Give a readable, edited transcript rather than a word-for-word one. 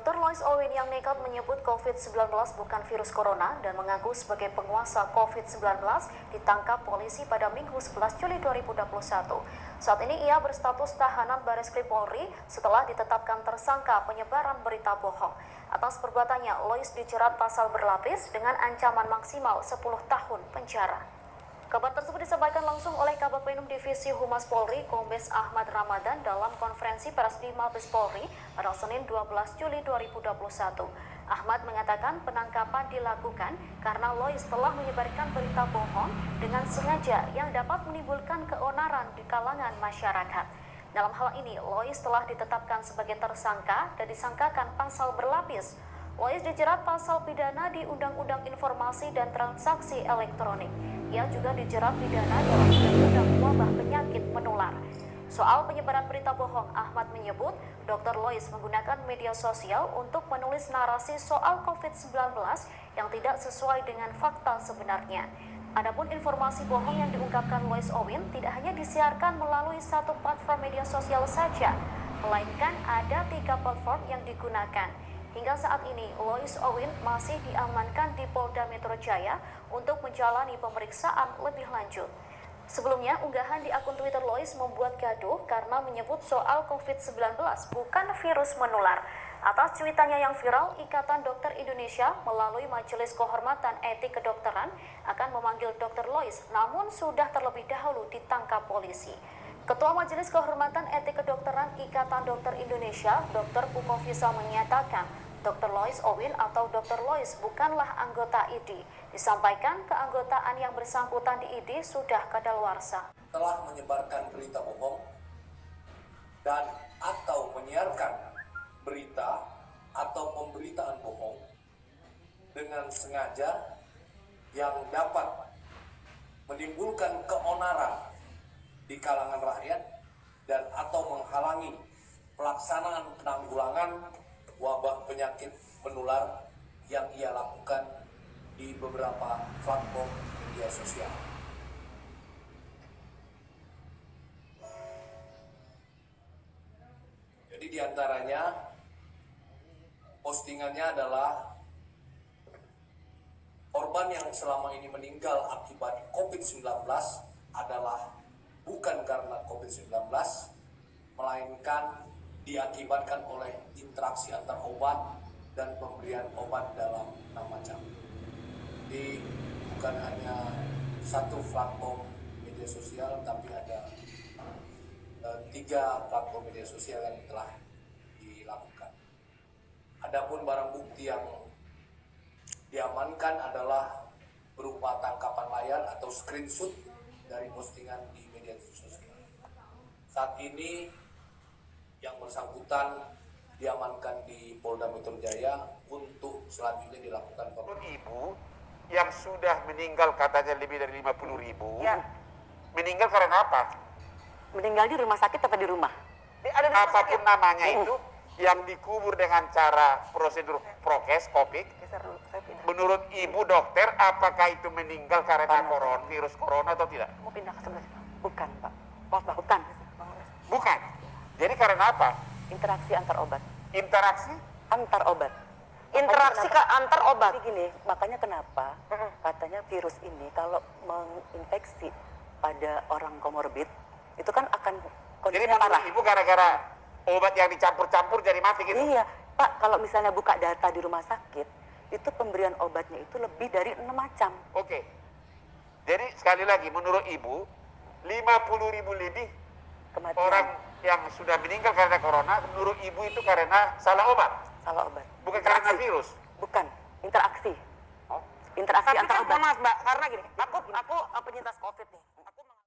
Dr. Lois Owen yang nekat menyebut COVID-19 bukan virus corona dan mengaku sebagai penguasa COVID-19 ditangkap polisi pada Minggu 11 Juli 2021. Saat ini ia berstatus tahanan Bareskrim Polri setelah ditetapkan tersangka penyebaran berita bohong. Atas perbuatannya, Lois dijerat pasal berlapis dengan ancaman maksimal 10 tahun penjara. Kabar tersebut disampaikan langsung oleh Kabag Penum Divisi Humas Polri, Kombes Ahmad Ramadan dalam konferensi pers di Mabes Polri pada Senin 12 Juli 2021. Ahmad mengatakan penangkapan dilakukan karena Lois telah menyebarkan berita bohong dengan sengaja yang dapat menimbulkan keonaran di kalangan masyarakat. Dalam hal ini, Lois telah ditetapkan sebagai tersangka dan disangkakan pasal berlapis. Lois dijerat pasal pidana di Undang-Undang Informasi dan Transaksi Elektronik. Ia juga dijerat pidana dalam Undang-Undang Wabah Penyakit Menular. Soal penyebaran berita bohong, Ahmad menyebut Dr. Lois menggunakan media sosial untuk menulis narasi soal COVID-19 yang tidak sesuai dengan fakta sebenarnya. Adapun informasi bohong yang diungkapkan Lois Owen tidak hanya disiarkan melalui satu platform media sosial saja, melainkan ada 3 platform yang digunakan. Hingga saat ini, Lois Owen masih diamankan di Polda Metro Jaya untuk menjalani pemeriksaan lebih lanjut. Sebelumnya, unggahan di akun Twitter Lois membuat gaduh karena menyebut soal COVID-19 bukan virus menular. Atas cuitannya yang viral, Ikatan Dokter Indonesia melalui Majelis Kehormatan Etik Kedokteran akan memanggil Dr. Lois, namun sudah terlebih dahulu ditangkap polisi. Ketua Majelis Kehormatan Etik Kedokteran Ikatan Dokter Indonesia, Dr. Pukovisa menyatakan Dr. Lois Owen atau Dr. Lois bukanlah anggota ID. Disampaikan keanggotaan yang bersangkutan di ID sudah kadaluarsa. Telah menyebarkan berita bohong dan atau menyiarkan berita atau pemberitaan bohong dengan sengaja yang dapat menimbulkan keonaran di kalangan rakyat dan atau menghalangi pelaksanaan penanggulangan wabah penyakit menular yang ia lakukan di beberapa platform media sosial. Jadi diantaranya postingannya adalah korban yang selama ini meninggal akibat COVID-19 adalah bukan karena COVID-19, melainkan diakibatkan oleh interaksi antar obat dan pemberian obat dalam nama jam. Jadi bukan hanya satu platform media sosial, tapi ada 3 platform media sosial yang telah dilakukan. Adapun barang bukti yang diamankan adalah berupa tangkapan layar atau screenshot dari postingan di media sosial. Saat ini yang bersangkutan diamankan di Polda Metro Jaya untuk selanjutnya dilakukan pemeriksaan. Ibu yang sudah meninggal katanya lebih dari 50.000, ya. Meninggal karena apa? Meninggal di rumah sakit atau di rumah? Ada di rumah Apapun sakit. namanya itu, yang dikubur dengan cara prosedur prokes, COVID. Menurut ibu dokter, apakah itu meninggal karena virus corona atau tidak? Mau pindah ke sebelah situ? Bukan, Pak. Maaf, Pak. Bukan. Bukan. Jadi karena apa? Interaksi antar obat. Interaksi? Antar obat. Interaksi ke antar obat. Jadi gini, makanya kenapa katanya virus ini kalau menginfeksi pada orang komorbid itu kan akan Jadi kondisinya menurut parah. ibu gara-gara obat yang dicampur-campur jadi mati gitu? Iya, Pak. Kalau misalnya buka data di rumah sakit, itu pemberian obatnya itu lebih dari 6 macam. Oke. Jadi sekali lagi menurut ibu 50.000 lebih Kematian. orang yang sudah meninggal karena corona, menurut ibu itu karena salah obat, Salah obat. bukan karena virus. Bukan, interaksi. Oh. Interaksi Tapi antar kan obat. maaf Mbak, karena gini, aku penyintas COVID nih.